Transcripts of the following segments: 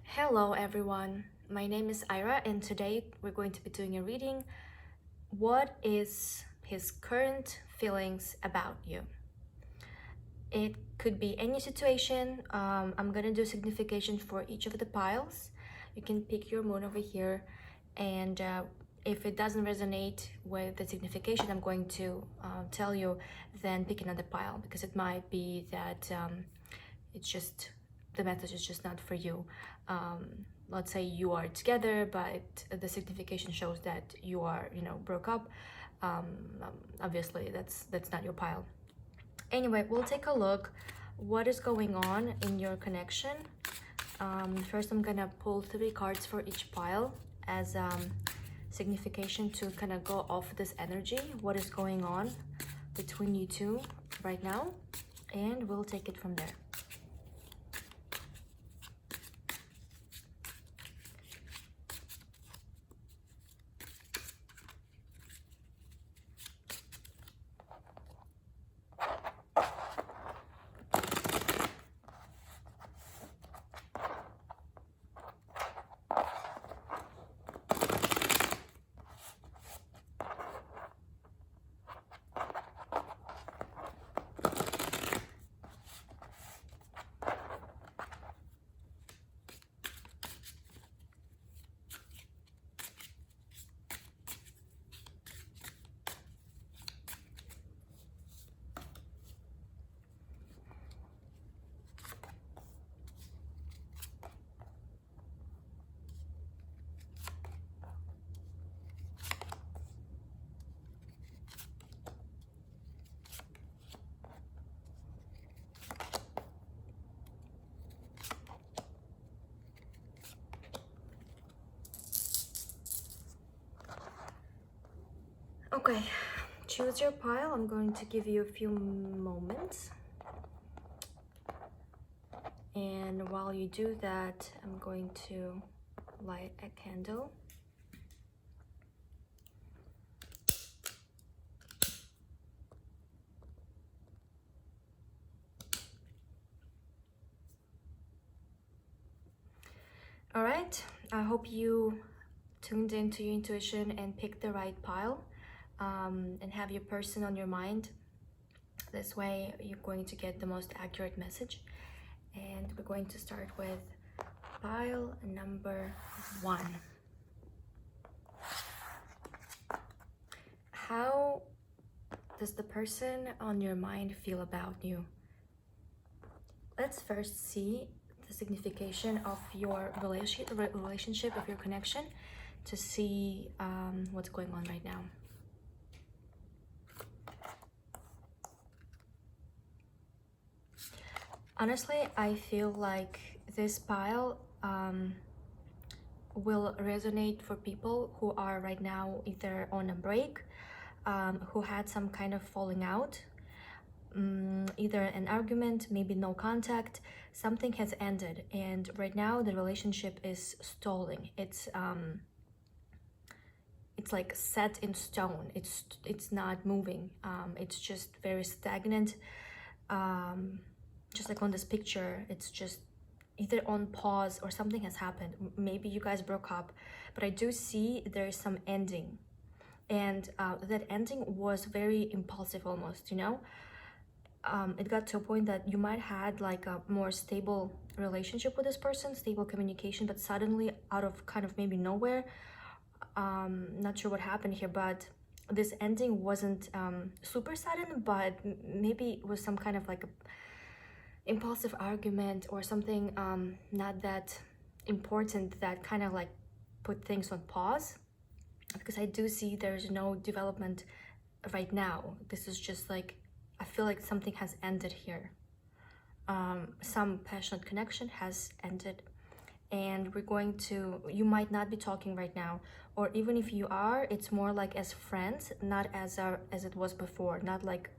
Hello everyone, my name is Ira and today we're going to be doing a reading. What is his current feelings about you? It could be any situation. I'm gonna do signification for each of the piles. You can pick your moon over here, and if it doesn't resonate with the signification I'm going to tell you, then pick another pile, because it might be that it's just the message is just not for you. Let's say you are together, but the signification shows that you are, broke up. Obviously, that's not your pile. Anyway, we'll take a look what is going on in your connection. First, I'm gonna pull 3 cards for each pile as signification to kind of go off this energy, what is going on between you two right now, and we'll take it from there. Okay, choose your pile. I'm going to give you a few moments. And while you do that, I'm going to light a candle. All right, I hope you tuned into your intuition and picked the right pile, and have your person on your mind. This way you're going to get the most accurate message. And we're going to start with pile number 1. How does the person on your mind feel about you? Let's first see the signification of your relationship, of your connection, to see what's going on right now. Honestly, I feel like this pile will resonate for people who are right now either on a break, who had some kind of falling out, either an argument, maybe no contact, something has ended, and right now the relationship is stalling. It's like set in stone. It's not moving. It's just very stagnant. Just like on this picture, it's just either on pause or something has happened. Maybe you guys broke up, but I do see there is some ending, and that ending was very impulsive almost, it got to a point that you might had like a more stable relationship with this person, stable communication, but suddenly out of kind of maybe nowhere, not sure what happened here, but this ending wasn't super sudden, but maybe it was some kind of like a impulsive argument or something not that important that kind of like put things on pause, because I do see there's no development right now. This is just like, I feel like something has ended here. Some passionate connection has ended, and we're going to, you might not be talking right now, or even if you are, it's more like as friends, not as it was before, not like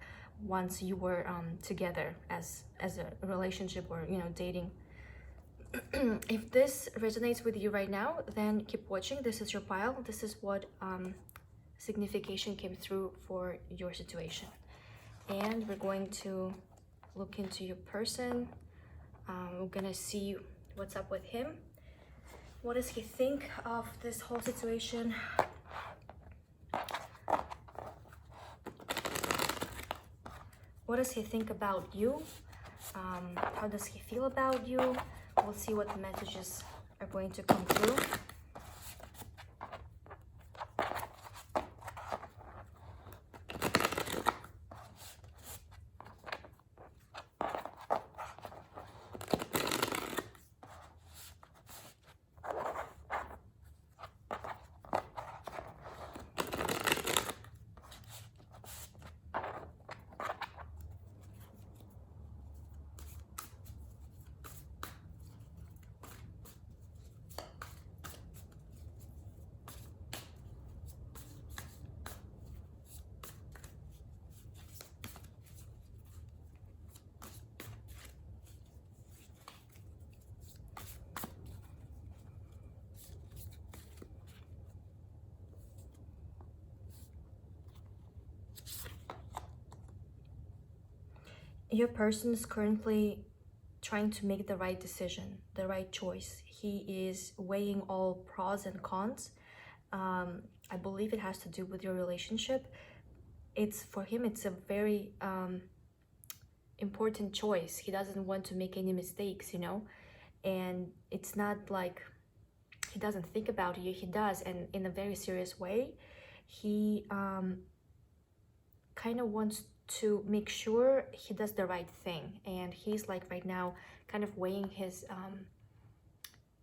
once you were together as a relationship or dating. If this resonates with you right now, then keep watching. This is your pile. This is what signification came through for your situation. And we're going to look into your person. We're gonna see what's up with him. What does he think of this whole situation? What does he think about you? How does he feel about you? We'll see what messages are going to come through. Your person is currently trying to make the right decision, the right choice. He is weighing all pros and cons. I believe it has to do with your relationship. For him, it's a very important choice. He doesn't want to make any mistakes, you know, and it's not like he doesn't think about you. He does, and in a very serious way. He kind of wants to make sure he does the right thing, and he's like right now kind of weighing his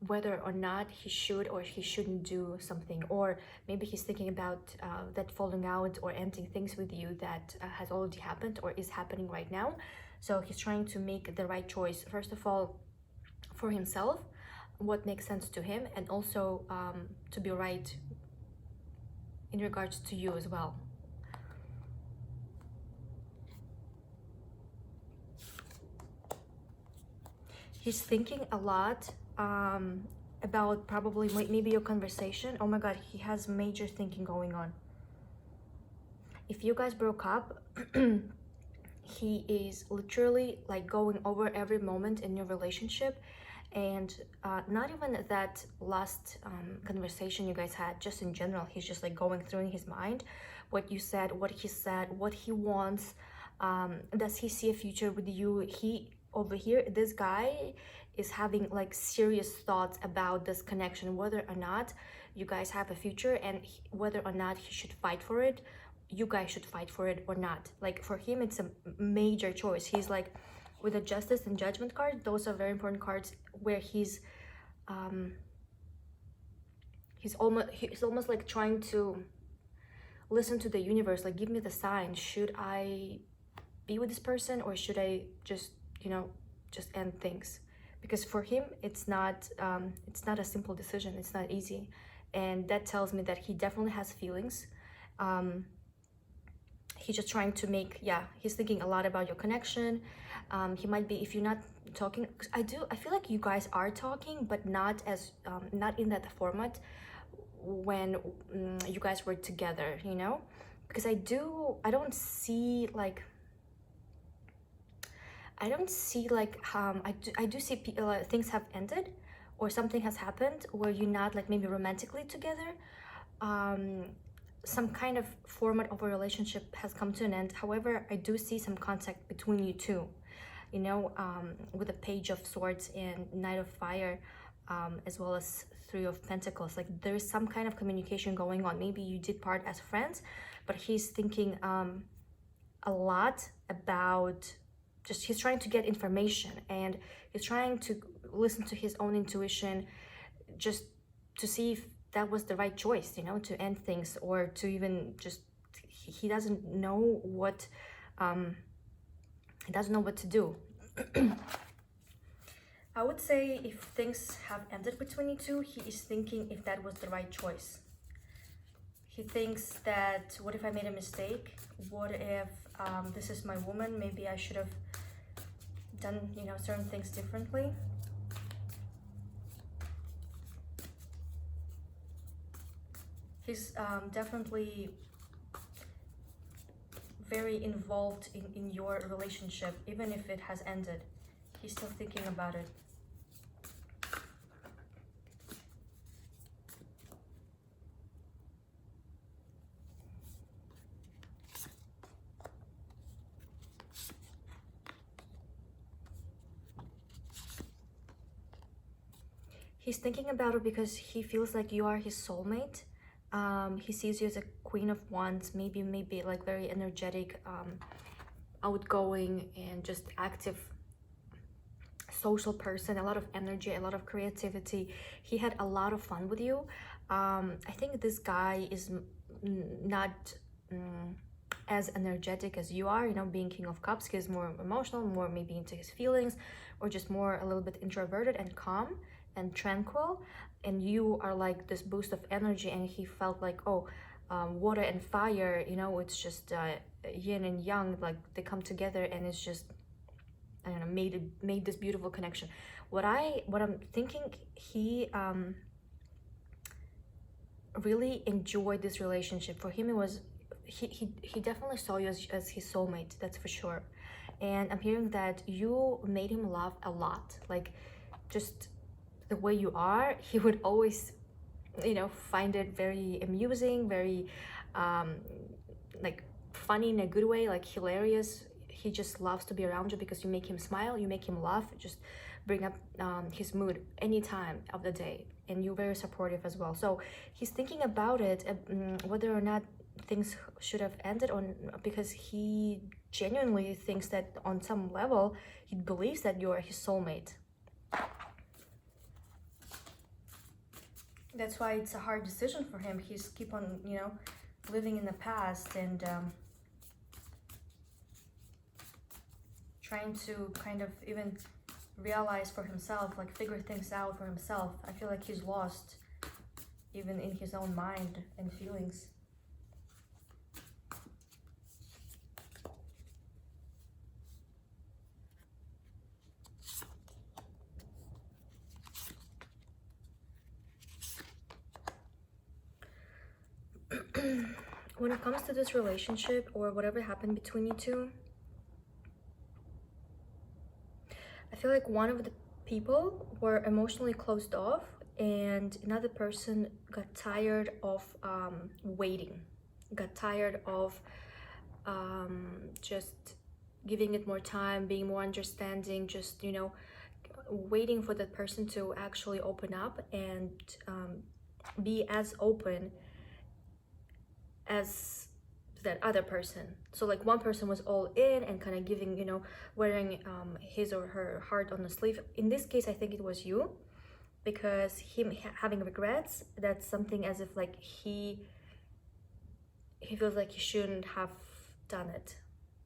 whether or not he should or he shouldn't do something, or maybe he's thinking about that falling out or ending things with you that has already happened or is happening right now. So he's trying to make the right choice, first of all for himself, what makes sense to him, and also to be right in regards to you as well. He's thinking a lot about probably maybe your conversation. Oh my god, he has major thinking going on. If you guys broke up, he is literally like going over every moment in your relationship, and not even that last conversation you guys had, just in general. He's just like going through in his mind what you said, what he wants. Does he see a future with you? Over here, this guy is having like serious thoughts about this connection, whether or not you guys have a future, and whether or not he should fight for it, you guys should fight for it or not. Like for him, it's a major choice. He's like, with the Justice and Judgment card, those are very important cards, where he's almost like trying to listen to the universe, like, give me the sign. Should I be with this person, or should I just, you know, just end things? Because for him, it's not a simple decision. It's not easy, and that tells me that he definitely has feelings. He's just trying to make, yeah, he's thinking a lot about your connection. He might be, if you're not talking, I feel like you guys are talking, but not as not in that format when you guys were together, you know, because I don't see like I do see things have ended, or something has happened where you're not like maybe romantically together. Some kind of format of a relationship has come to an end. However, I do see some contact between you two, you know, with a Page of Swords and Knight of Fire, as well as Three of Pentacles. Like there's some kind of communication going on. Maybe you did part as friends, but he's thinking a lot about, just he's trying to get information, and he's trying to listen to his own intuition, just to see if that was the right choice, you know, to end things, or to even just, he doesn't know what to do. I would say if things have ended between you two, he is thinking if that was the right choice. He thinks that, what if I made a mistake? What if this is my woman? Maybe I should have done, you know, certain things differently. He's definitely very involved in your relationship, even if it has ended. He's still thinking about it. He's thinking about it because he feels like you are his soulmate. He sees you as a queen of wands, maybe like very energetic, outgoing, and just active social person, a lot of energy, a lot of creativity. He had a lot of fun with you. I think this guy is not as energetic as you are, you know, being king of cups. He's more emotional, more maybe into his feelings, or just more a little bit introverted and calm and tranquil. And you are like this boost of energy, and he felt like, oh, water and fire, you know, it's just yin and yang, like they come together, and it's just, I don't know, made this beautiful connection. What I'm thinking, he really enjoyed this relationship. For him, it was, he definitely saw you as his soulmate, that's for sure. And I'm hearing that you made him laugh a lot, like just the way you are. He would always, you know, find it very amusing, very like funny in a good way, like hilarious. He just loves to be around you because you make him smile, you make him laugh, just bring up his mood any time of the day, and you're very supportive as well. So he's thinking about it, whether or not things should have ended on, because he genuinely thinks that on some level he believes that you're his soulmate. That's why it's a hard decision for him. He's keep on, you know, living in the past and trying to kind of even realize for himself, like figure things out for himself. I feel like he's lost even in his own mind and feelings. When it comes to this relationship or whatever happened between you two, I feel like one of the people were emotionally closed off, and another person got tired of waiting, got tired of just giving it more time, being more understanding, just, you know, waiting for that person to actually open up and be as open as that other person. So like one person was all in and kind of giving, you know, wearing his or her heart on the sleeve. In this case, I think it was you, because him having regrets, that's something as if like he feels like he shouldn't have done it,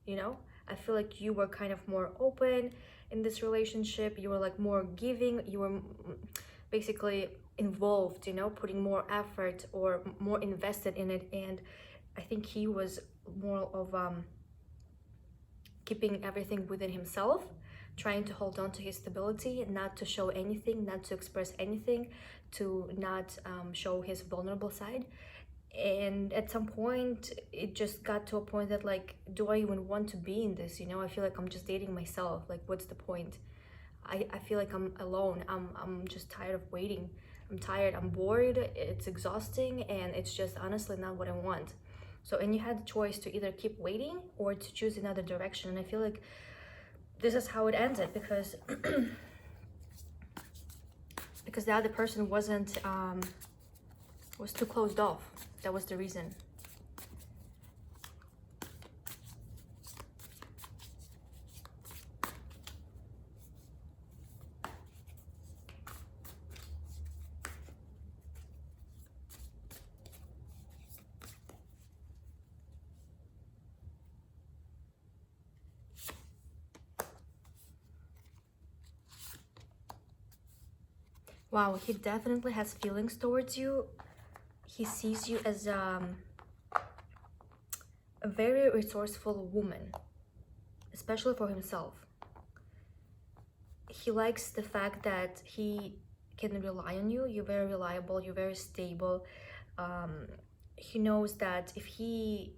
you know. I feel like you were kind of more open in this relationship, you were like more giving, you were basically involved, you know, putting more effort or more invested in it. And I think he was more of keeping everything within himself, trying to hold on to his stability, not to show anything, not to express anything, to not show his vulnerable side. And at some point it just got to a point that like, do I even want to be in this, you know? I feel like I'm just dating myself, like what's the point? I feel like I'm alone. I'm just tired of waiting. I'm tired, I'm bored, it's exhausting, and it's just honestly not what I want. So, and you had the choice to either keep waiting or to choose another direction. And I feel like this is how it ended, because because the other person wasn't was too closed off. That was the reason. Wow, he definitely has feelings towards you. He sees you as a very resourceful woman, especially for himself. He likes the fact that he can rely on you. You're very reliable, you're very stable. He knows that if he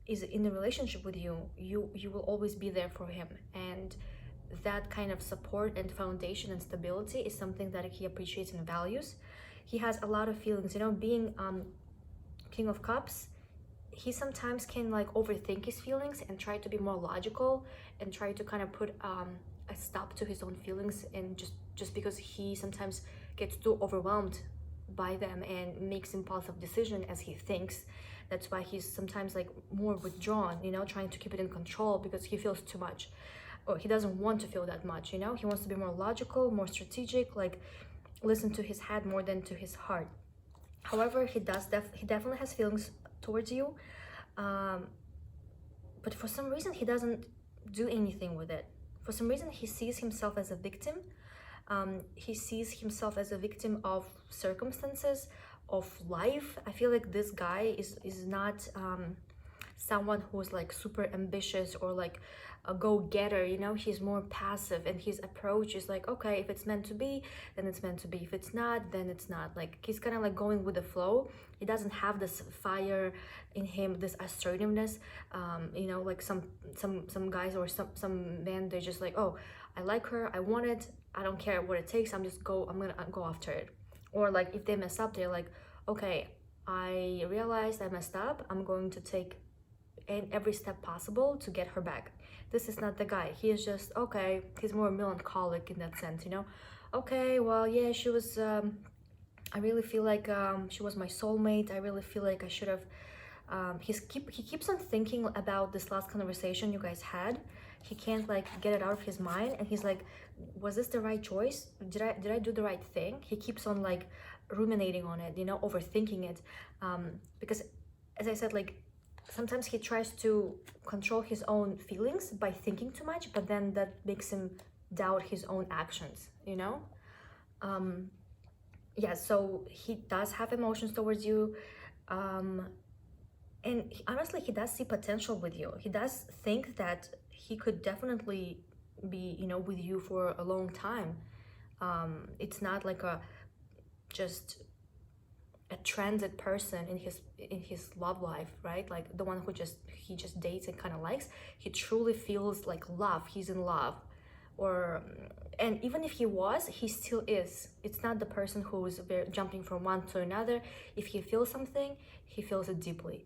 is in a relationship with you, you will always be there for him. And that kind of support and foundation and stability is something that he appreciates and values. He has a lot of feelings, you know, being King of Cups. He sometimes can like overthink his feelings and try to be more logical and try to kind of put a stop to his own feelings, and just because he sometimes gets too overwhelmed by them and makes impulsive decision as he thinks. That's why he's sometimes like more withdrawn, you know, trying to keep it in control because he feels too much, or he doesn't want to feel that much, you know. He wants to be more logical, more strategic, like listen to his head more than to his heart. However, he definitely has feelings towards you, but for some reason he doesn't do anything with it. For some reason he sees himself as a victim. He sees himself as a victim of circumstances, of life. I feel like this guy is not someone who's like super ambitious or like a go-getter, you know. He's more passive, and his approach is like, okay, if it's meant to be, then it's meant to be. If it's not, then it's not. Like, he's kind of like going with the flow. He doesn't have this fire in him, this assertiveness. You know, like some guys or some men, they're just like, oh, I like her, I want it, I don't care what it takes, I'm gonna go after it. Or like if they mess up, they're like, okay, I realized I messed up, I'm going to take every step possible to get her back. This is not the guy. He is just, okay, he's more melancholic in that sense, you know. Okay, well, yeah, she was I really feel like she was my soulmate. I really feel like I should have he keeps on thinking about this last conversation you guys had. He can't like get it out of his mind, and he's like, was this the right choice? Did I do the right thing? He keeps on like ruminating on it, you know, overthinking it, because as I said, like sometimes he tries to control his own feelings by thinking too much, but then that makes him doubt his own actions, you know. Yeah, so he does have emotions towards you, and honestly, he does see potential with you. He does think that he could definitely be, you know, with you for a long time. It's not like just a transit person in his love life, right? Like the one who he just dates and kind of likes. He truly feels like love. He's in love, or and even if he still is. It's not the person who is jumping from one to another. If he feels something, he feels it deeply.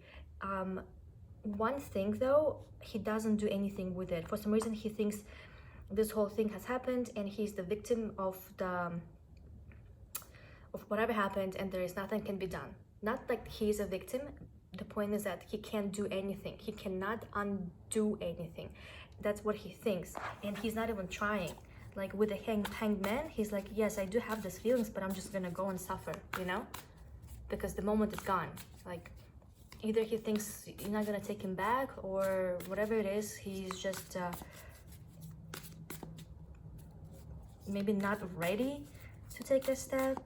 One thing though, he doesn't do anything with it. For some reason, he thinks this whole thing has happened and he's the victim of whatever happened, and there is nothing can be done. Not like he's a victim. The point is that he can't do anything. He cannot undo anything. That's what he thinks, and he's not even trying. Like with the hanged man, he's like, yes, I do have these feelings, but I'm just gonna go and suffer, you know, because the moment is gone. Like either he thinks you're not gonna take him back, or whatever it is, he's just maybe not ready to take a step.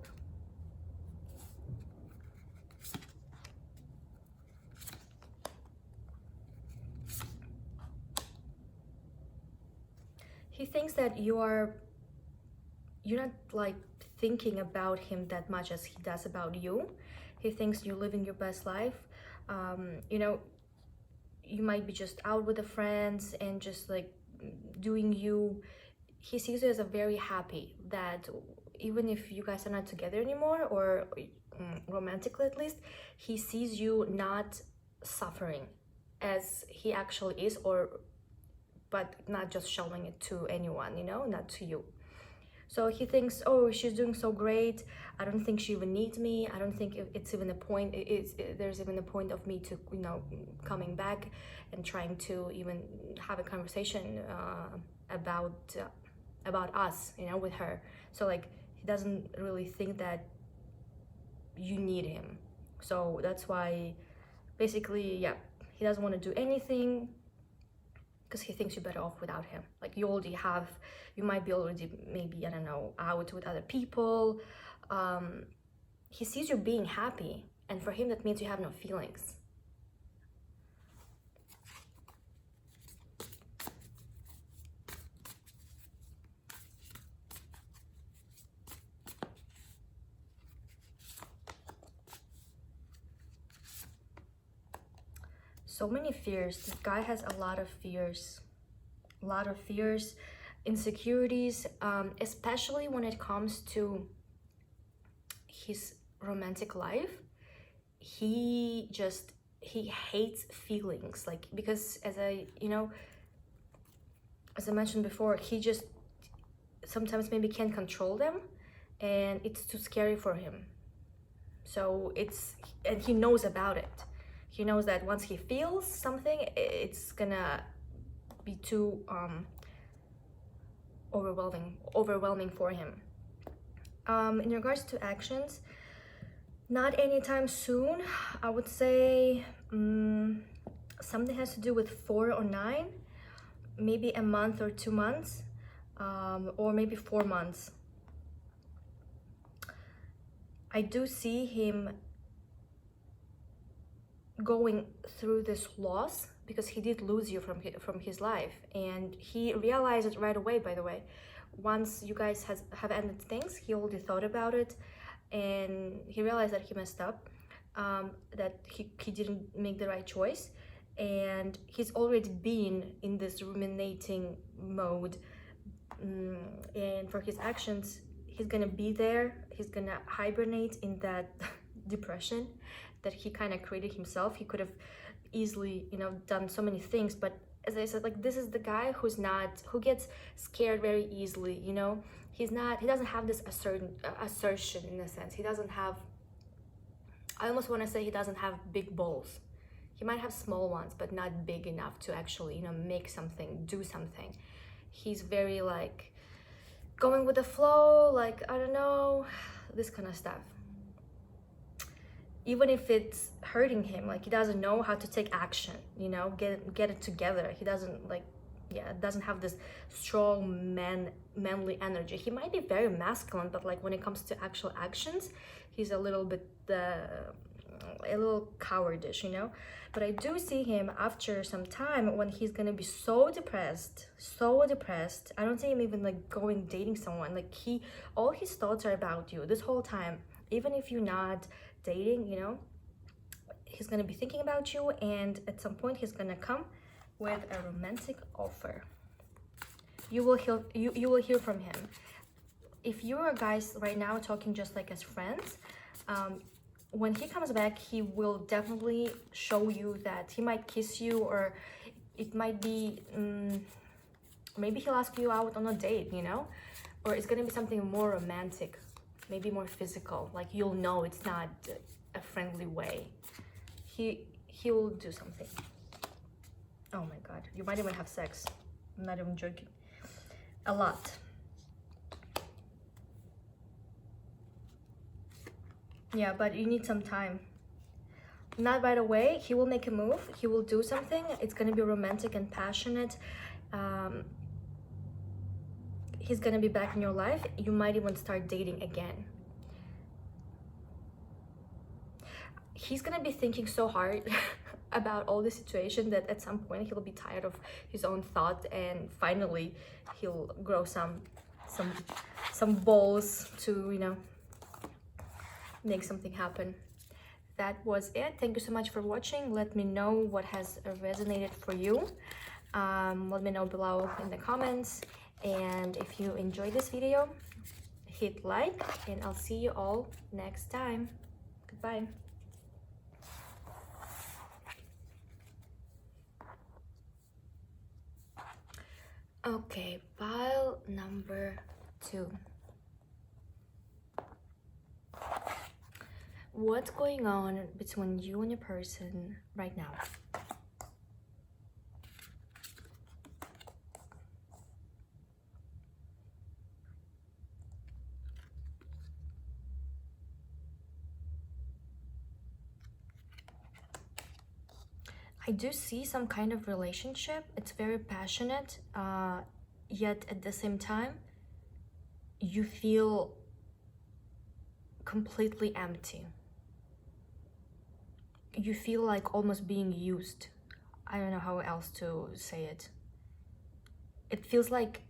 He thinks that you're not like thinking about him that much as he does about you. He thinks you're living your best life. You know, you might be just out with the friends and just like doing you. He sees you as a very happy, that even if you guys are not together anymore, or romantically at least, he sees you not suffering as he actually is, but not just showing it to anyone, you know, not to you. So he thinks, oh, she's doing so great, I don't think she even needs me, I don't think it's even a point, there's even a point of me to, you know, coming back and trying to even have a conversation about us, you know, with her. So like he doesn't really think that you need him. So that's why basically, yeah, he doesn't want to do anything because he thinks you're better off without him. Like you might be already maybe, I don't know, out with other people. He sees you being happy, and for him that means you have no feelings. So many fears. This guy has a lot of fears, insecurities, especially when it comes to his romantic life. He hates feelings, like, because as I mentioned before, he just sometimes maybe can't control them, and it's too scary for him. So and he knows about it. He knows that once he feels something, it's gonna be too overwhelming for him. In regards to actions, not anytime soon. I would say something has to do with 4 or 9, maybe a month or 2 months, or maybe 4 months. I do see him going through this loss, because he did lose you from his life, and he realized it right away, by the way. Once you guys have ended things, he already thought about it, and he realized that he messed up, that he didn't make the right choice, and he's already been in this ruminating mode, and for his actions, he's gonna be there, he's gonna hibernate in that depression that he kind of created himself. He could have easily, you know, done so many things, but as I said, like, this is the guy who gets scared very easily, you know. He doesn't have this assertion in a sense. He doesn't have, I almost want to say, he doesn't have big balls. He might have small ones, but not big enough to actually, you know, make something, do something. He's very like going with the flow, like, I don't know, this kind of stuff. Even if it's hurting him, like, he doesn't know how to take action, you know, get it together. He doesn't doesn't have this strong manly energy. He might be very masculine, but like when it comes to actual actions, he's a little bit a little cowardish, you know. But I do see him after some time when he's gonna be so depressed. I don't see him even like going dating someone. Like, all his thoughts are about you this whole time. Even if you're not dating, you know, he's gonna be thinking about you, and at some point he's gonna come with a romantic offer. You will hear from him. If you are guys right now talking just like as friends, when he comes back, he will definitely show you that he might kiss you, or it might be maybe he'll ask you out on a date, you know, or it's gonna be something more romantic, maybe more physical. Like, you'll know it's not a friendly way. He will do something. Oh my god, you might even have sex. I'm not even joking. A lot. Yeah, but you need some time. Not right away. He will make a move. He will do something. It's gonna be romantic and passionate. He's gonna be back in your life. You might even start dating again. He's gonna be thinking so hard about all the situation that at some point he'll be tired of his own thought, and finally he'll grow some balls to, you know, make something happen. That was it. Thank you so much for watching. Let me know what has resonated for you. Let me know below in the comments, and if you enjoyed this video, hit like, and I'll see you all next time. Goodbye. Okay, pile number 2. What's going on between you and your person right now? I do see some kind of relationship. It's very passionate, yet at the same time, you feel completely empty. You feel like almost being used. I don't know how else to say it. It feels like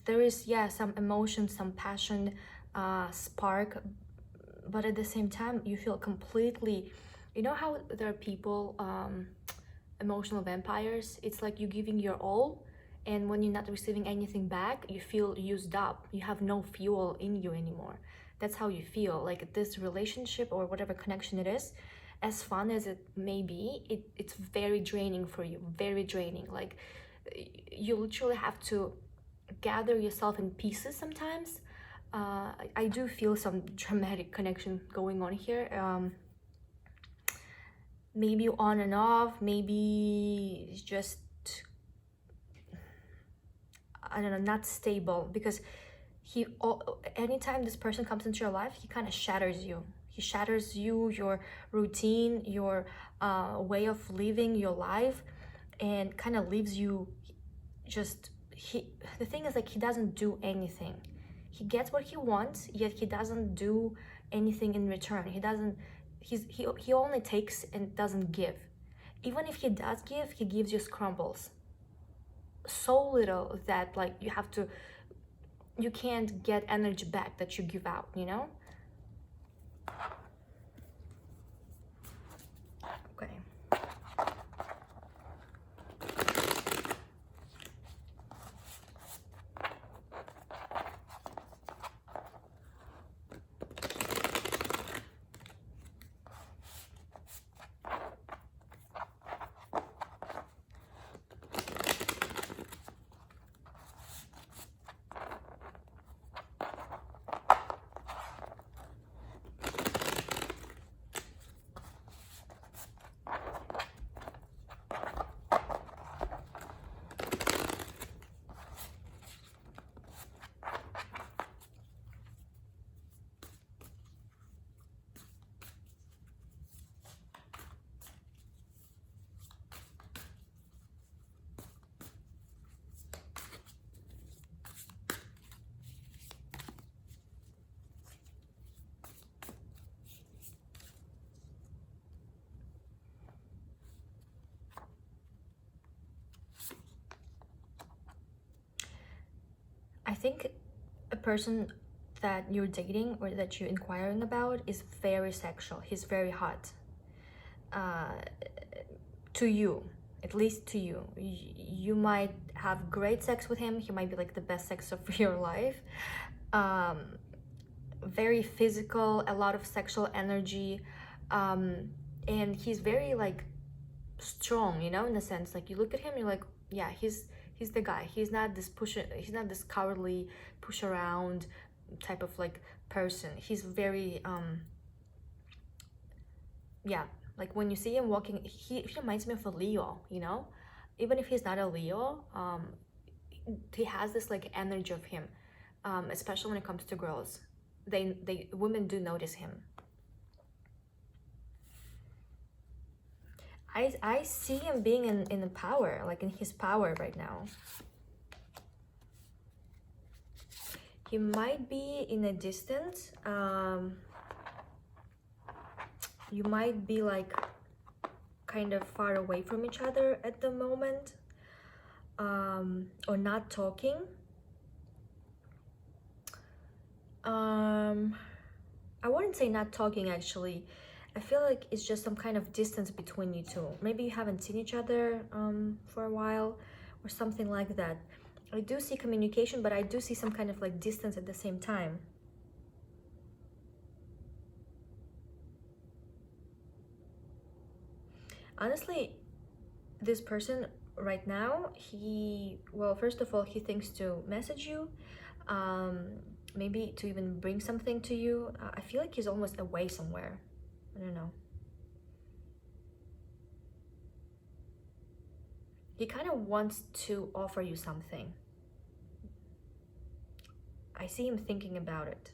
there is, yeah, some emotion, some passion, spark, but at the same time, you feel completely, you know how there are people, emotional vampires? It's like you're giving your all, and when you're not receiving anything back, you feel used up. You have no fuel in you anymore. That's how you feel. Like, this relationship or whatever connection it is, as fun as it may be, it's very draining for you, very draining. Like, you literally have to gather yourself in pieces sometimes. I do feel some dramatic connection going on here. Maybe on and off, maybe it's just, I don't know, not stable, because anytime this person comes into your life, he kind of shatters you. He shatters you, your routine, your way of living your life, and kind of leaves you just, the thing is, like, he doesn't do anything. He gets what he wants, yet he doesn't do anything in return. He only takes and doesn't give. Even if he does give, he gives you scrambles, so little that, like, you can't get energy back that you give out, you know? Okay. I think a person that you're dating or that you're inquiring about is very sexual. He's very hot. To you, at least to you. You might have great sex with him. He might be like the best sex of your life. Very physical, a lot of sexual energy. And he's very, like, strong, you know, in a sense. Like, you look at him, you're like, yeah, he's the guy. He's not this cowardly push around type of, like, person. He's very yeah, like, when you see him walking, he reminds me of a Leo, you know? Even if he's not a Leo, he has this, like, energy of him, especially when it comes to girls. Women do notice him. I see him being in the power, like, in his power right now. He might be in a distance. You might be, like, kind of far away from each other at the moment, or not talking. I wouldn't say not talking, actually. I feel like it's just some kind of distance between you two. Maybe you haven't seen each other for a while, or something like that. I do see communication, but I do see some kind of, like, distance at the same time. Honestly, this person right now, well, first of all, he thinks to message you, maybe to even bring something to you. I feel like he's almost away somewhere. I don't know. He kind of wants to offer you something. I see him thinking about it.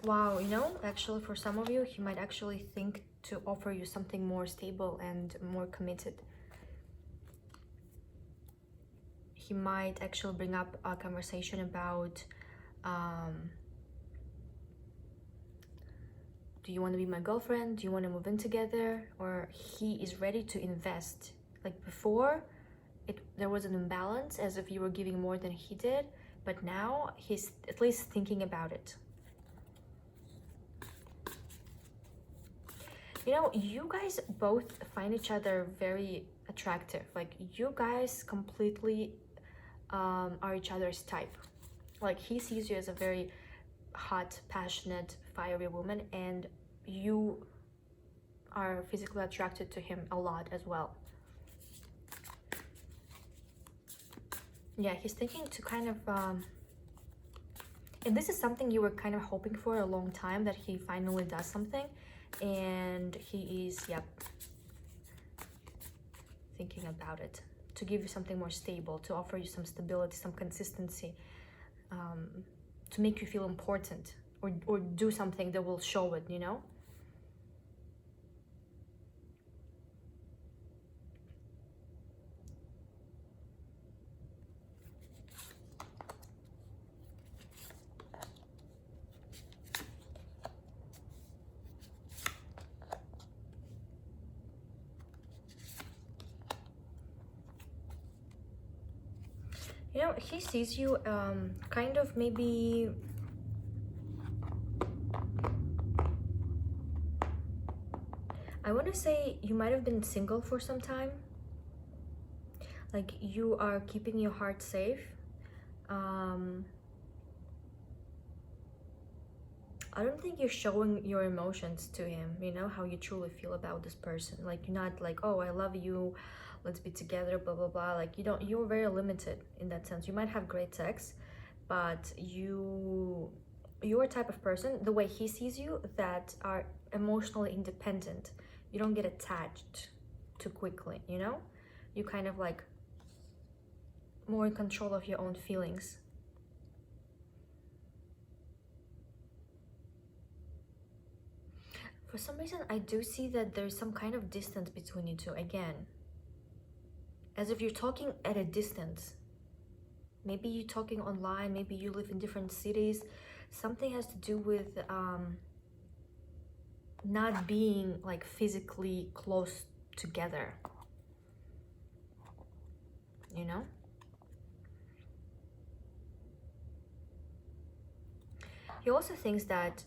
Wow, you know, actually, for some of you, he might actually think to offer you something more stable and more committed. He might actually bring up a conversation about, do you want to be my girlfriend? Do you want to move in together? Or he is ready to invest. Like, before, there was an imbalance, as if you were giving more than he did, but now he's at least thinking about it. You know, you guys both find each other very attractive. Like, you guys completely are each other's type. Like he sees you as a very hot, passionate, fiery woman, and you are physically attracted to him a lot as well. Yeah, he's thinking to kind of and this is something you were kind of hoping for a long time, that he finally does something, and he is, yep, thinking about it, to give you something more stable, to offer you some stability, some consistency, to make you feel important, or do something that will show it, you know? You know, he sees you kind of maybe, I want to say you might have been single for some time. Like you are keeping your heart safe. I don't think you're showing your emotions to him, you know, how you truly feel about this person. Like you're not like, oh, I love you, let's be together, blah blah blah. Like you're very limited in that sense. You might have great sex, but you're a type of person, the way he sees you, that are emotionally independent. You don't get attached too quickly, you know? You kind of like more in control of your own feelings. For some reason, I do see that there's some kind of distance between you two again. As if you're talking at a distance. Maybe you're talking online, maybe you live in different cities. Something has to do with not being like physically close together. You know? He also thinks that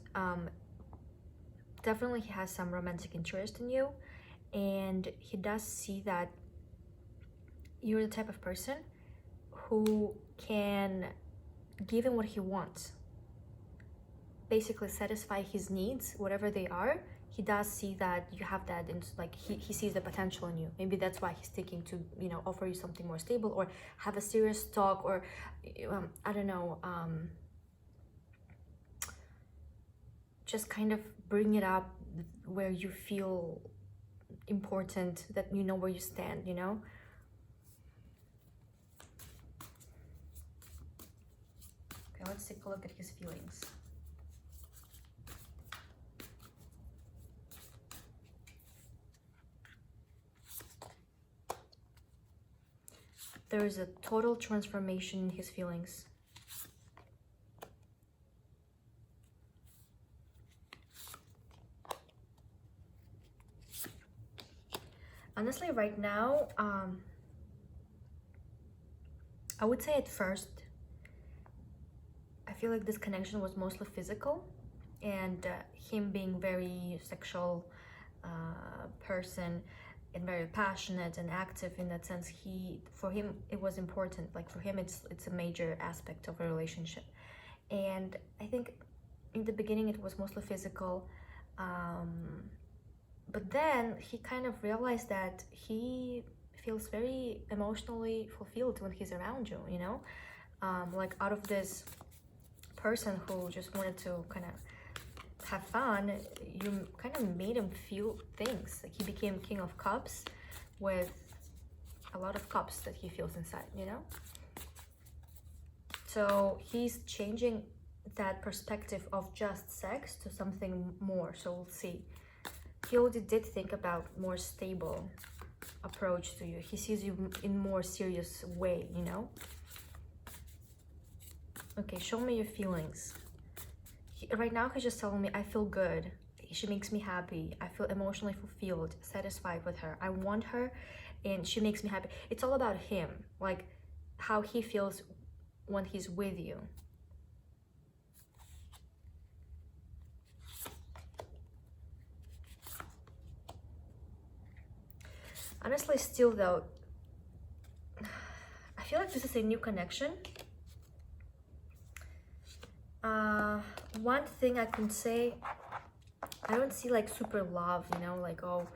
definitely he has some romantic interest in you, and he does see that you're the type of person who can give him what he wants, basically satisfy his needs, whatever they are. He does see that you have that, and like he sees the potential in you. Maybe that's why he's thinking to, you know, offer you something more stable, or have a serious talk, or I don't know, just kind of bring it up where you feel important, that you know where you stand, you know? Okay, let's take a look at his feelings. There is a total transformation in his feelings. Honestly, right now, I would say at first, I feel like this connection was mostly physical, and him being very sexual person, and very passionate and active in that sense, for him it was important. Like for him, it's a major aspect of a relationship. And I think in the beginning it was mostly physical, but then he kind of realized that he feels very emotionally fulfilled when he's around you, you know? Like out of this person who just wanted to kind of have fun, you kind of made him feel things. Like he became King of Cups with a lot of cups that he feels inside, you know? So he's changing that perspective of just sex to something more. So we'll see. He already did think about more stable approach to you. He sees you in more serious way, you know? Okay, show me your feelings. Right now, he's just telling me, I feel good. She makes me happy. I feel emotionally fulfilled, satisfied with her. I want her, and she makes me happy. It's all about him, like how he feels when he's with you. Honestly, still though, I feel like this is a new connection. one thing I can say, I don't see like super love, you know, like, oh,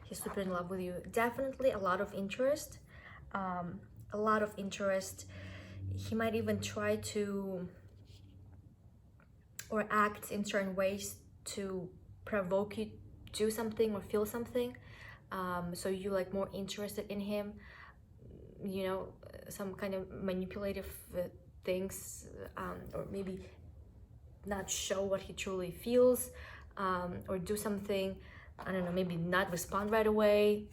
he's super in love with you. Definitely a lot of interest. A lot of interest. He might even try to or act in certain ways to provoke you to do something or feel something. So you like more interested in him, you know, some kind of manipulative things, or maybe not show what he truly feels, or do something, I don't know, maybe not respond right away,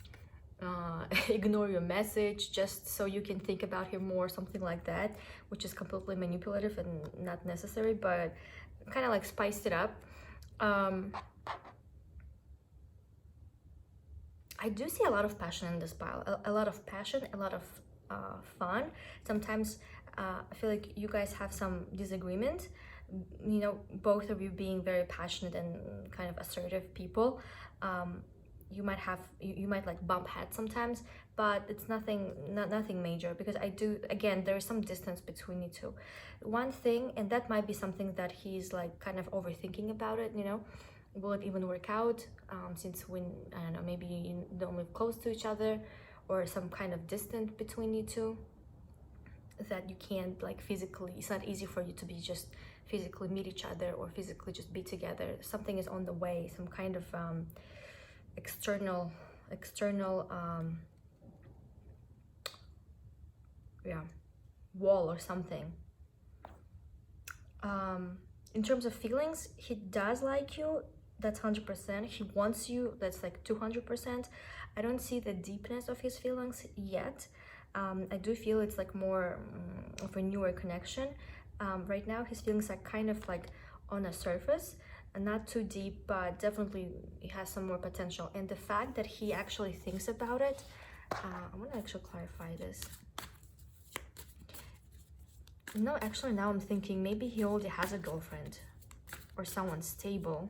ignore your message just so you can think about him more, something like that, which is completely manipulative and not necessary, but kind of like spiced it up. I do see a lot of passion in this pile, a lot of passion, a lot of fun. Sometimes I feel like you guys have some disagreement, you know, both of you being very passionate and kind of assertive people. You might have, you might like bump heads sometimes, but it's nothing major, because I do, again, there is some distance between you two. One thing, and that might be something that he's like kind of overthinking about it, you know, will it even work out, since when, I don't know, maybe you don't live close to each other, or some kind of distance between you two, that you can't like physically, it's not easy for you to be just physically meet each other or physically just be together. Something is on the way, some kind of external yeah, wall or something. In terms of feelings, he does like you, that's 100%. He wants you, that's like 200%. I don't see the deepness of his feelings yet. I do feel it's like more of a newer connection. Right now his feelings are kind of like on a surface, and not too deep, but definitely it has some more potential. And the fact that he actually thinks about it, I want to actually clarify this. No, actually now I'm thinking maybe he already has a girlfriend or someone stable.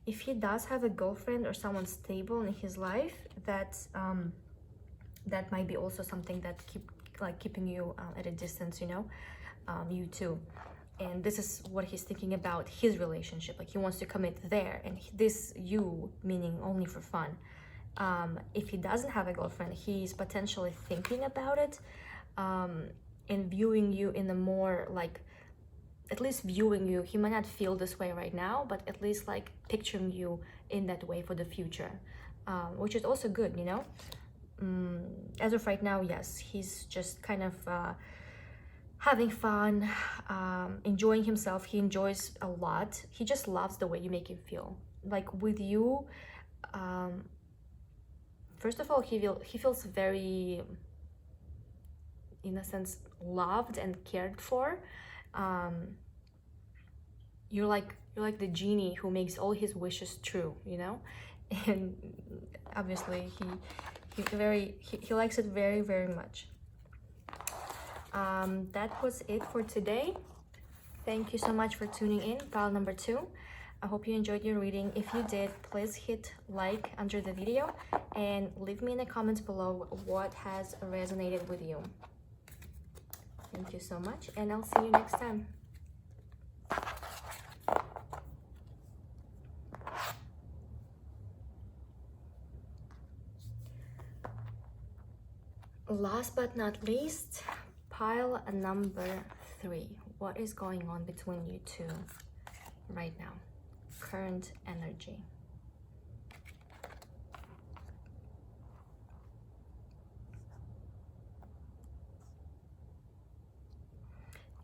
If he does have a girlfriend or someone stable in his life, that's that might be also something that keeping you at a distance, you know, you two. And this is what he's thinking about his relationship, like he wants to commit there, and this you meaning only for fun. If he doesn't have a girlfriend, he's potentially thinking about it, and viewing you in a more like, at least viewing you, he might not feel this way right now, but at least like picturing you in that way for the future, which is also good, you know. As of right now, yes, he's just kind of having fun, enjoying himself. He enjoys a lot. He just loves the way you make him feel. Like with you, first of all, he feels very, in a sense, loved and cared for. You're like the genie who makes all his wishes true, you know. And obviously he likes it very, very much. That was it for today. Thank you so much for tuning in, pile number 2. I hope you enjoyed your reading. If you did, please hit like under the video and leave me in the comments below what has resonated with you. Thank you so much, and I'll see you next time. Last but not least, pile number 3. What is going on between you two right now? Current energy.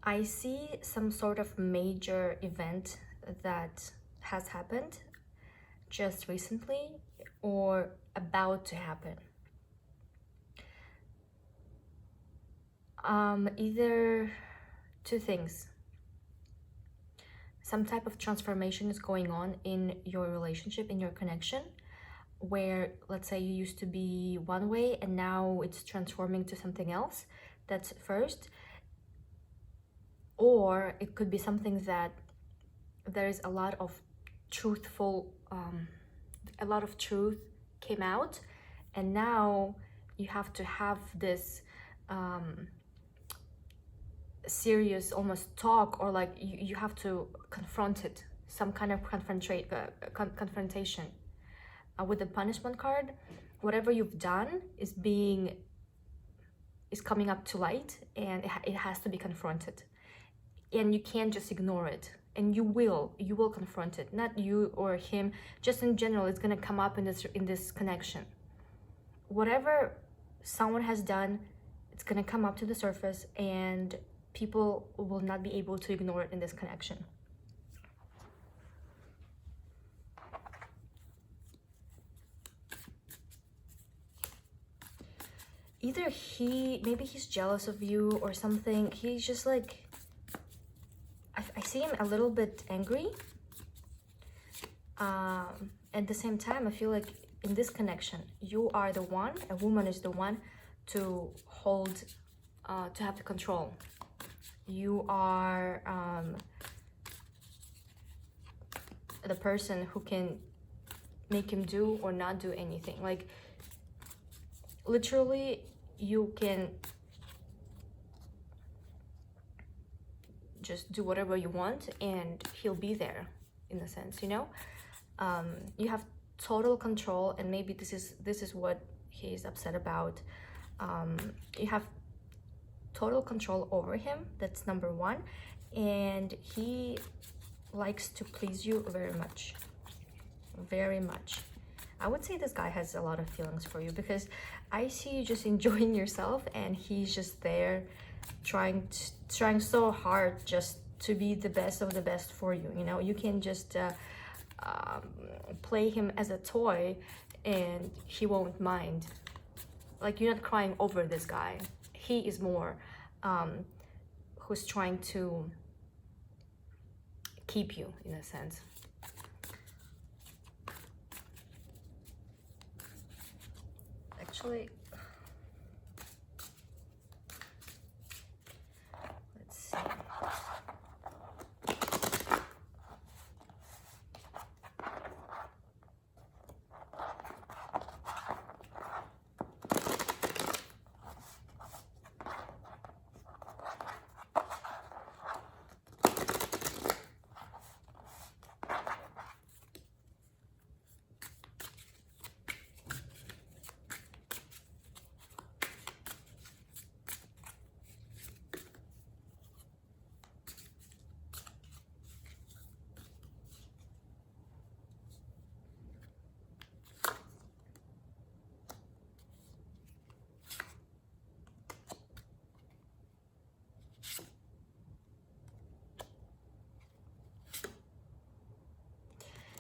I see some sort of major event that has happened just recently or about to happen. Either two things. Some type of transformation is going on in your relationship, in your connection, where let's say you used to be one way and now it's transforming to something else. That's first. Or it could be something that there is a lot of truthful, a lot of truth came out, and now you have to have this serious almost talk, or like you have to confront it, some kind of confrontation. With the punishment card, whatever you've done is coming up to light, and it has to be confronted, and you can't just ignore it. And you will confront it, not you or him, just in general. It's gonna come up in this connection. Whatever someone has done, it's gonna come up to the surface, and people will not be able to ignore it in this connection. Either maybe he's jealous of you or something. He's just like, I see him a little bit angry. At the same time, I feel like in this connection, you are the one, a woman is the one to hold, to have the control. You are the person who can make him do or not do anything. Like, literally, you can just do whatever you want and he'll be there, in a sense, you know. You have total control, and maybe this is what he's upset about. You have total control over him. That's number one. And he likes to please you very much, very much. I would say this guy has a lot of feelings for you, because I see you just enjoying yourself, and he's just there trying so hard just to be the best of the best for you. You know, you can just play him as a toy and he won't mind. Like, you're not crying over this guy. He is more who's trying to keep you, in a sense. Actually, let's see.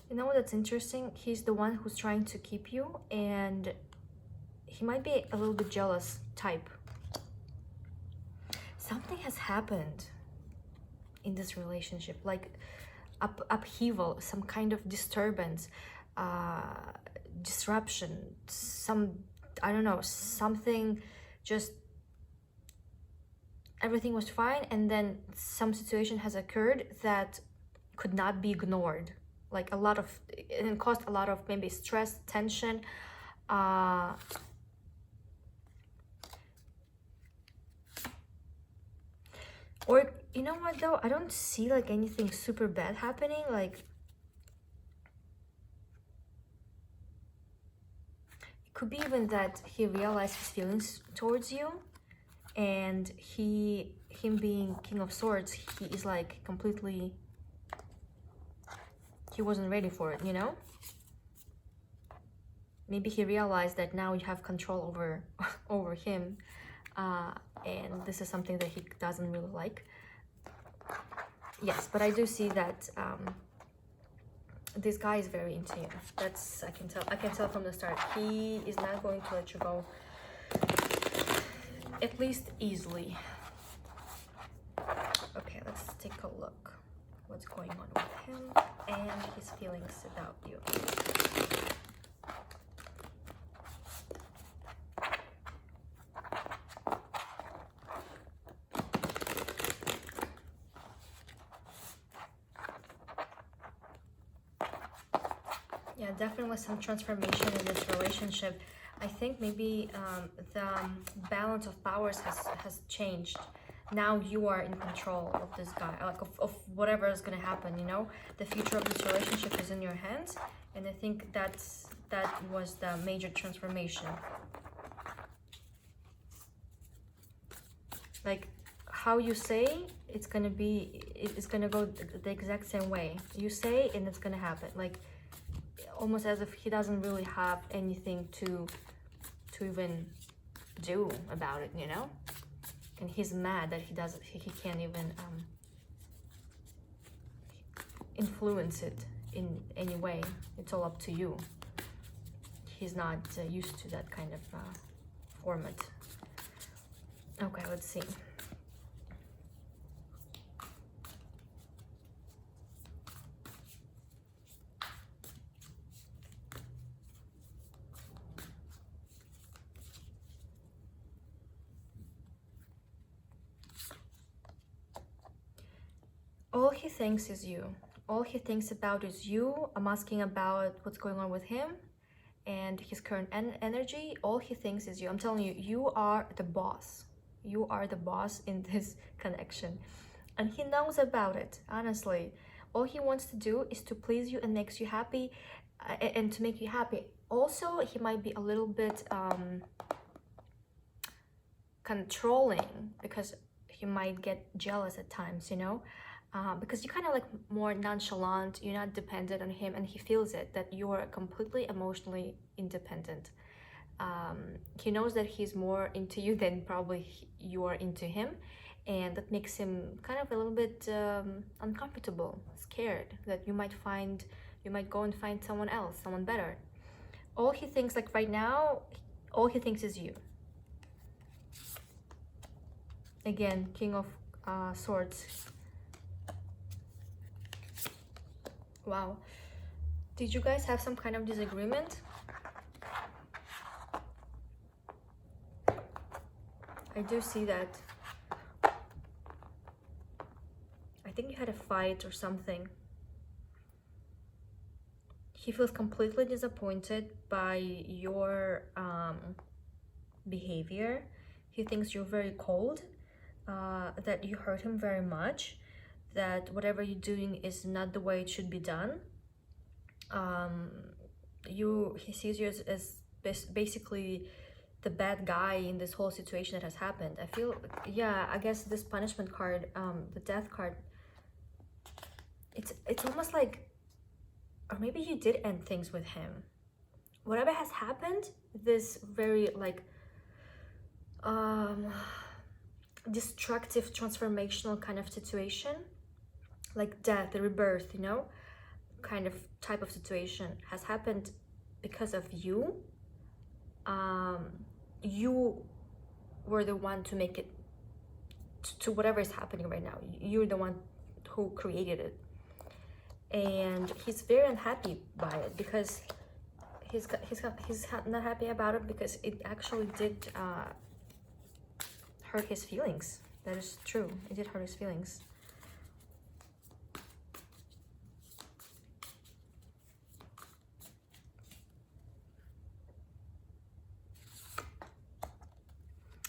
You know what's interesting? He's the one who's trying to keep you, and he might be a little bit jealous type. Something has happened in this relationship, like upheaval, some kind of disturbance, disruption, I don't know, something, just everything was fine, and then some situation has occurred that could not be ignored. Like a lot of, it caused a lot of maybe stress, tension, or you know what though, I don't see like anything super bad happening. Like, it could be even that he realized his feelings towards you, and him being King of Swords, he is like completely, he wasn't ready for it, you know. Maybe he realized that now you have control over him, and this is something that he doesn't really like. Yes, but I do see that this guy is very into you. That's, I can tell from the start. He is not going to let you go, at least easily. Okay, let's take a look what's going on with him and his feelings about you. Yeah, definitely some transformation in this relationship. I think maybe the balance of powers has changed. now you are in control of this guy, like of whatever is gonna happen, you know. The future of this relationship is in your hands, and I think that was the major transformation. Like how you say, it's gonna be, it's gonna go the exact same way you say, and it's gonna happen. Like almost as if he doesn't really have anything to even do about it, you know. And he's mad that he can't even influence it in any way. It's all up to you. He's not used to that kind of format. Okay, let's see. All he thinks is you. All he thinks about is you. I'm asking about what's going on with him and his current energy. All he thinks is you. I'm telling you, you are the boss. You are the boss in this connection. And he knows about it, honestly. All he wants to do is to please you and makes you happy, and to make you happy. Also, he might be a little bit controlling, because he might get jealous at times, you know. Because you're kind of like more nonchalant, you're not dependent on him, and he feels it, that you are completely emotionally independent. He knows that he's more into you than probably you are into him, and that makes him kind of a little bit uncomfortable, scared that you might go and find someone else, someone better. All he thinks, like right now, all he thinks is you. Again, King of Swords. Wow. Did you guys have some kind of disagreement? I do see that. I think you had a fight or something. He feels completely disappointed by your behavior. He thinks you're very cold, that you hurt him very much, that whatever you're doing is not the way it should be done. He sees you as basically the bad guy in this whole situation that has happened. I feel, yeah, I guess this punishment card, the death card, it's almost like, or maybe you did end things with him. Whatever has happened, this very like destructive, transformational kind of situation, like death, the rebirth, you know, kind of type of situation has happened because of you. You were the one to make it to whatever is happening right now. You're the one who created it, and he's very unhappy by it, because he's not happy about it, because it actually did hurt his feelings. That is true. It did hurt his feelings.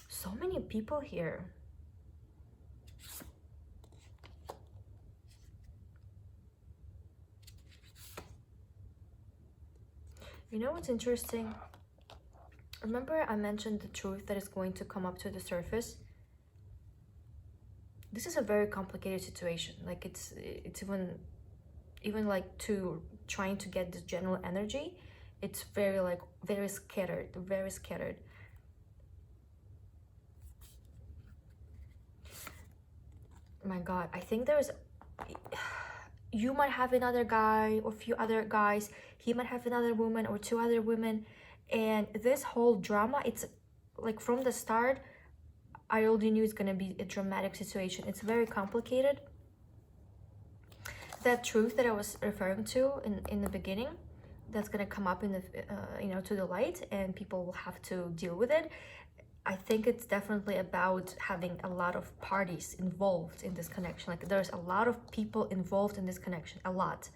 So many people here. You know what's interesting? Remember I mentioned the truth that is going to come up to the surface? This is a very complicated situation. Like it's even like to trying to get this general energy, it's very scattered, very scattered. My God, I think you might have another guy or a few other guys, he might have another woman or two other women, and this whole drama, it's like from the start, I already knew it's gonna be a dramatic situation. It's very complicated. That truth that I was referring to in the beginning, that's gonna come up in the to the light, and people will have to deal with it. I think it's definitely about having a lot of parties involved in this connection. Like there's a lot of people involved in this connection, a lot.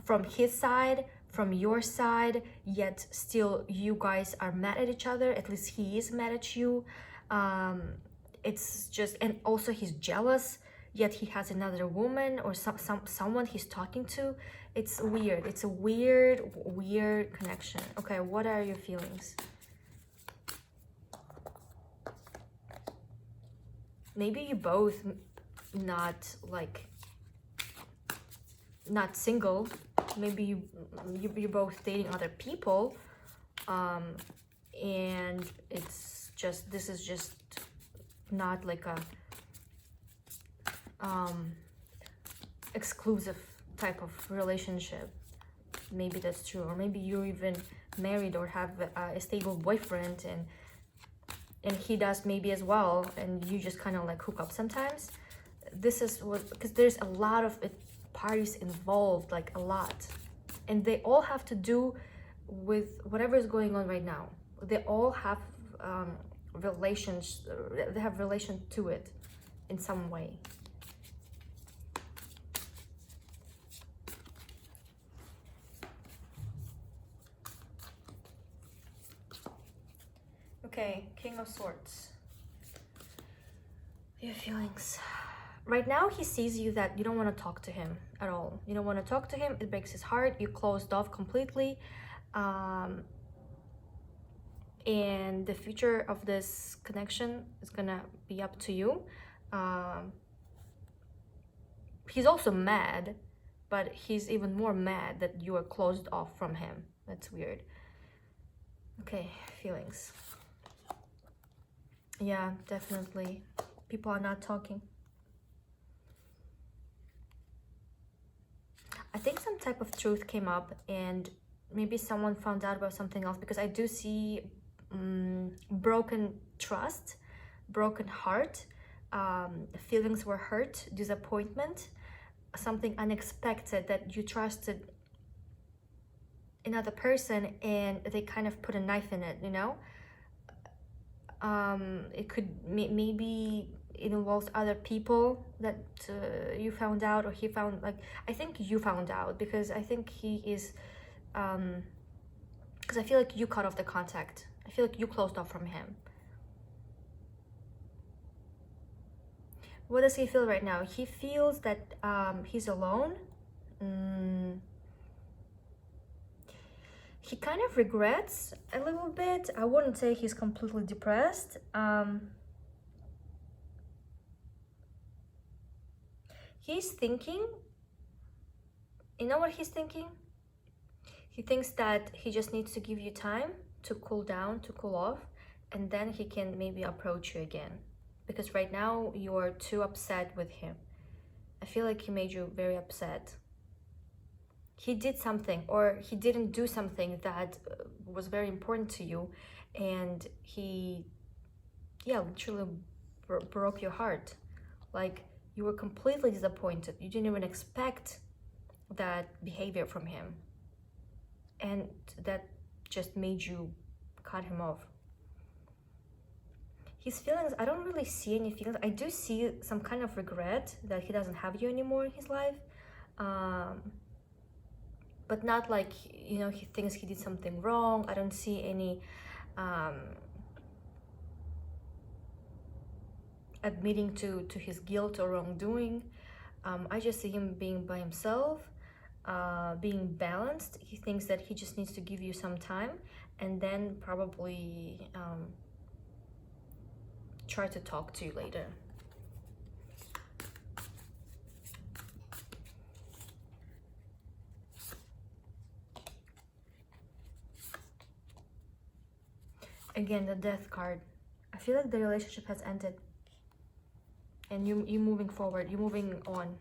From his side, from your side, yet still you guys are mad at each other. At least he is mad at you. it's just, and also he's jealous, yet he has another woman or someone he's talking to. It's weird. It's a weird connection. Okay, what are your feelings? Maybe you both not like, not single. Maybe you're both dating other people, and it's just, this is just not like a exclusive type of relationship. Maybe that's true. Or maybe you're even married or have a stable boyfriend, and he does maybe as well, and you just kind of like hook up sometimes. This is what, because there's a lot of parties involved, like a lot, and they all have to do with whatever is going on right now. They all have relations, they have relation to it in some way. Okay, King of Swords. Your feelings. Right now, he sees you that you don't want to talk to him at all. You don't want to talk to him. It breaks his heart. You closed off completely. And the future of this connection is gonna be up to you. He's also mad, but he's even more mad that you are closed off from him. That's weird. Okay, feelings. Yeah, definitely. People are not talking. I think some type of truth came up, and maybe someone found out about something else, because I do see broken trust, broken heart, feelings were hurt, disappointment, something unexpected, that you trusted another person and they kind of put a knife in it, you know. It could maybe it involves other people that you found out, or he found, like, I think you found out, because I think he is, because I feel like you cut off the contact. I feel like you closed off from him. What does he feel right now? He feels that he's alone. He kind of regrets a little bit. I wouldn't say he's completely depressed. He's thinking, you know what he's thinking? He thinks that he just needs to give you time to cool down, to cool off, and then he can maybe approach you again. Because right now you're too upset with him. I feel like he made you very upset. He did something, or he didn't do something that was very important to you, and he, yeah, literally broke your heart. Like, you were completely disappointed. You didn't even expect that behavior from him, and that just made you cut him off. His feelings, I don't really see any feelings. I do see some kind of regret that he doesn't have you anymore in his life, but not like, you know, he thinks he did something wrong. I don't see any admitting to his guilt or wrongdoing. I just see him being by himself, being balanced. He thinks that he just needs to give you some time, and then probably try to talk to you later. Again, the Death card. I feel like the relationship has ended, and you moving forward, you moving on.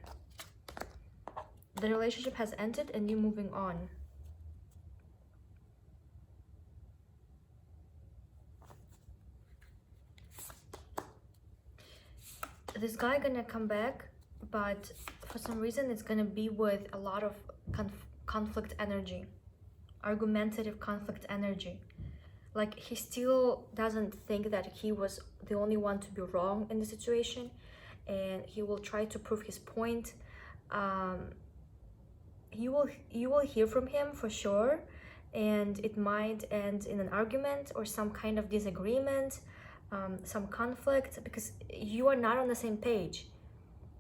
The relationship has ended and you moving on. This guy gonna come back, but for some reason it's gonna be with a lot of conflict energy, argumentative conflict energy. Like, he still doesn't think that he was the only one to be wrong in the situation, and he will try to prove his point. You will hear from him for sure, and it might end in an argument or some kind of disagreement. some conflict, because you are not on the same page.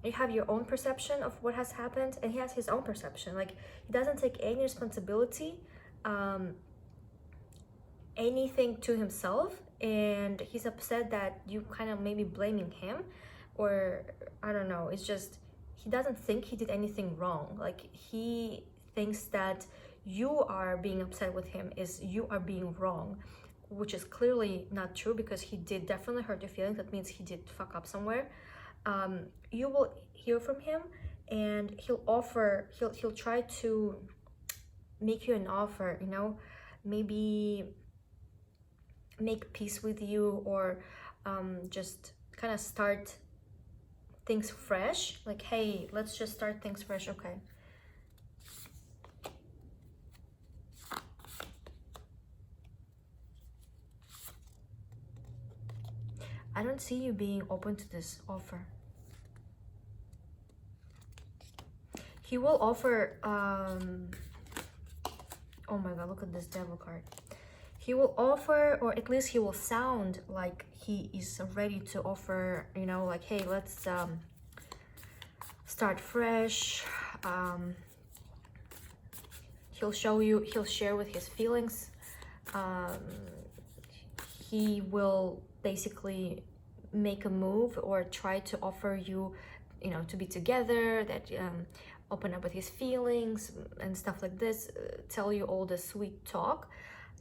You have your own perception of what has happened, and he has his own perception. Like, he doesn't take any responsibility, anything to himself, and he's upset that you kind of maybe blaming him, or I don't know. It's just, he doesn't think he did anything wrong. Like, he thinks that you are being upset with him is you are being wrong, which is clearly not true, because he did definitely hurt your feelings. That means he did fuck up somewhere. You will hear from him, and he'll try to make you an offer, you know, maybe make peace with you, or just kind of start things fresh. Like, hey, let's just start things fresh. Okay. I don't see you being open to this offer. He will offer, oh my god, look at this devil card. He will offer, or at least he will sound like he is ready to offer, you know, like, hey, let's start fresh. He'll share with his feelings. He will basically make a move or try to offer you, you know, to be together, that open up with his feelings and stuff like this, tell you all the sweet talk.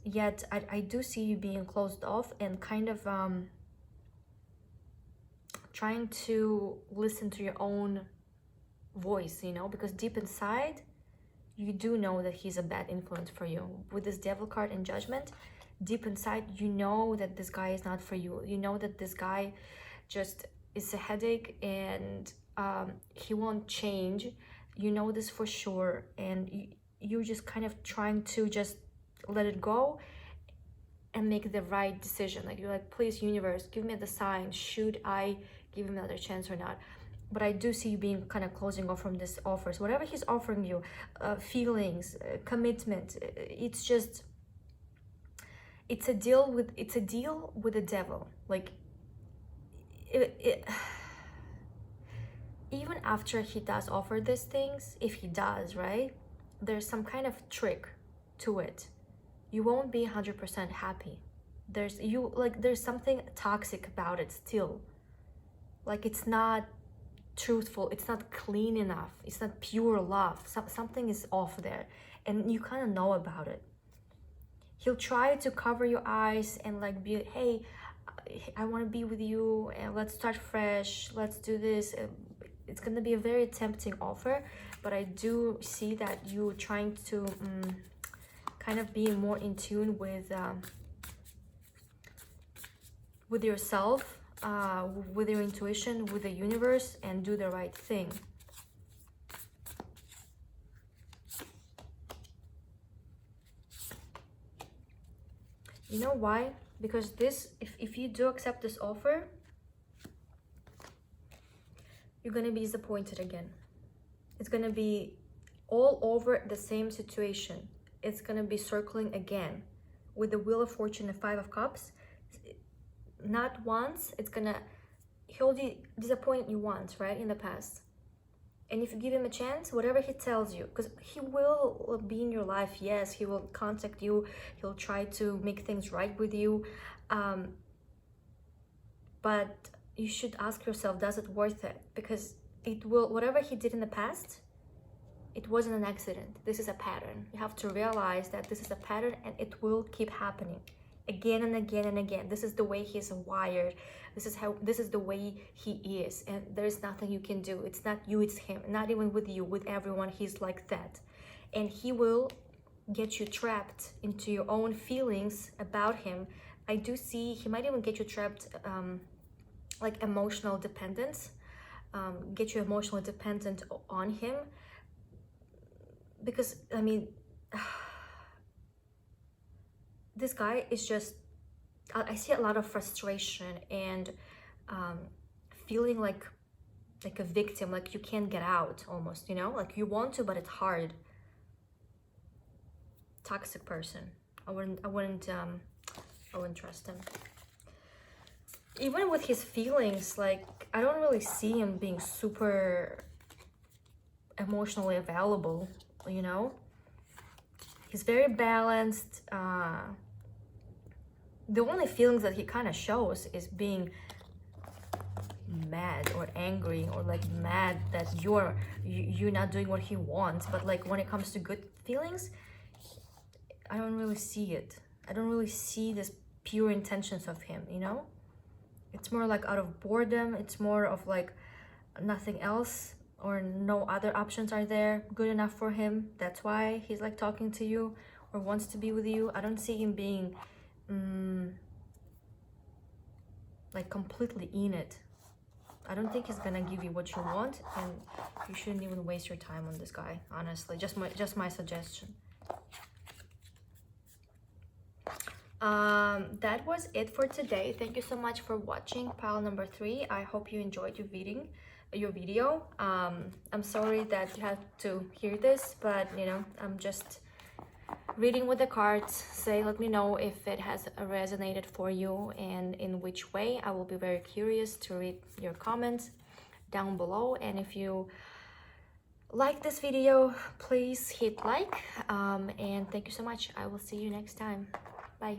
Yet I do see you being closed off and kind of trying to listen to your own voice, you know, because deep inside you do know that he's a bad influence for you. With this devil card and judgment, deep inside you know that this guy is not for you. You know that this guy just is a headache, and he won't change. You know this for sure, and you're just kind of trying to just let it go and make the right decision. Like, you're like, please, universe, give me the sign. Should I give him another chance or not? But I do see you being kind of closing off from this offer. So whatever he's offering you, feelings, commitment, it's just, it's a deal with the devil. Like, even after he does offer these things, if he does, right, there's some kind of trick to it. You won't be 100% happy. There's something toxic about it still. Like, it's not truthful, it's not clean enough, it's not pure love. Something is off there, and you kind of know about it. He'll try to cover your eyes and like be, hey, I want to be with you, and let's start fresh, let's do this. It's gonna be a very tempting offer, but I do see that you trying to kind of be more in tune with yourself, with your intuition, with the universe, and do the right thing. You know why? Because this, if you do accept this offer, you're gonna be disappointed again. It's gonna be all over the same situation. It's gonna be circling again with the Wheel of Fortune and 5 of Cups. Not once, he'll disappoint you once, right, in the past. And if you give him a chance, whatever he tells you, because he will be in your life, yes, he will contact you, he'll try to make things right with you, but you should ask yourself, does it worth it? Because it will, whatever he did in the past, it wasn't an accident. This is a pattern. You have to realize that this is a pattern, and it will keep happening again and again and again. This is the way he's wired. This is the way he is, and there's nothing you can do. It's not you, it's him. Not even with you, with everyone, he's like that. And he will get you trapped into your own feelings about him. I do see he might even get you trapped, like emotional dependence, get you emotionally dependent on him. Because, I mean, this guy is just, I see a lot of frustration and feeling like a victim, like you can't get out almost, you know, like you want to, but it's hard. Toxic person. I wouldn't trust him. even with his feelings, like, I don't really see him being super emotionally available, you know? He's very balanced. The only feelings that he kind of shows is being mad or angry, or like mad that you're not doing what he wants. But like when it comes to good feelings, I don't really see it. I don't really see this pure intentions of him, you know? It's more like out of boredom. It's more of like nothing else, or no other options are there good enough for him. That's why he's like talking to you or wants to be with you. I don't see him being like completely in it. I don't think he's gonna give you what you want, and you shouldn't even waste your time on this guy, honestly. Just my suggestion. That was it for today. Thank you so much for watching pile number 3. I hope you enjoyed your video. I'm sorry that you had to hear this, but you know, I'm just reading with the cards. Let me know if it has resonated for you and in which way. I will be very curious to read your comments down below. And if you like this video, please hit like, and thank you so much. I will see you next time. Bye.